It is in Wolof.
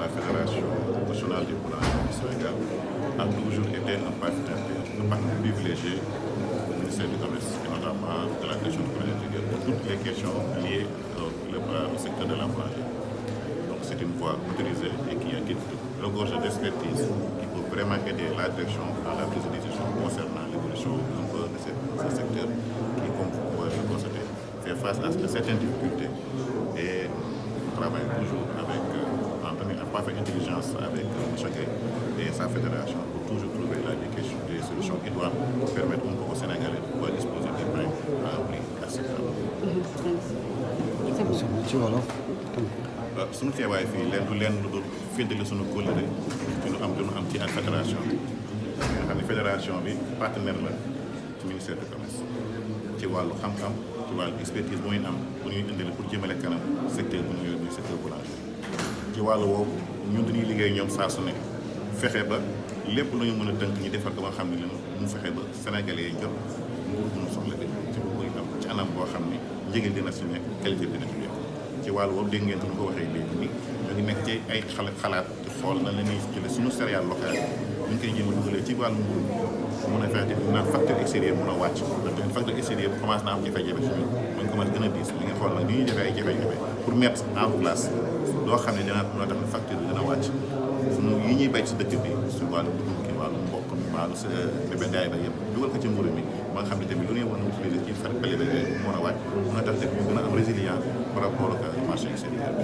la Fédération nationale des boulangers du Sénégal a toujours été un partenaire privilégié du ministère du Commerce et notamment de la question du commerce intérieur pour toutes les questions liées au secteur de la boulangerie. Donc c'est une voie autorisée et qui regorge d'expertise qui peut vraiment aider la direction dans la prise de décision concernant l'évolution un peu de ce secteur qui, comme vous pouvez le constater, fait face à certaines difficultés et nous travaillons toujours en parfaite intelligence avec M. Gueye et sa fédération pour toujours trouver des solutions qui doivent permettre aux Sénégalais de pouvoir disposer des pains à un prix acceptable. suñu teewaay fii leen lu dul féddali suñu kóllëre ñu am ci ak fédération bi nga xam ne fédération bi partenaire la ci ministère du commerce ci wàllu xam-xam ci wàllu expertise bu ñuy am bu ñuy indil pour jëmale kanam secteur bu ñu muy secteur boulanger ci wàllu woowu ñun dañuy liggéey ñoom saa su ne fexe ba lépp lu ñu mën a tënk ñu defar ko ba nga xam ne mu fexe ba sénégalais yi jot nguur bu ñu soxla bi ci bu muy am ci anam boo xam ne njëgil dina si nekk qualité dina ci nekk ci wàllu boobu dégg ngeen ko waxee léegi nii ñu ngi nekk ci ay xalaat di xool na la ñuy jëlee suñu céréale locale ñu ngi koy jéem a dugalee ci wàllu mburu mun a fexe naan facteur extérieur mun a wàcc ndax facteur extérieur bu commencé na am jafe-jafe suñu muñ commencé gën a diis li nga xool nag ni ñuy defee ay jafe-jafe pour mettre en place loo xam ne dina tax ne facture bi dina wàcc suñu yi ñuy bay ci dëkk bi su wàllu dugub ki wàllu mboq mi wàllu bébendaay ba yëpp dugal ko ci mburu mi ba nga xam ne tamit lu ñuy war a utiliser ci palier bi mën a wàcc mun a tax dëkk ñu gën a am résilient par rapport ak marché extérieur bi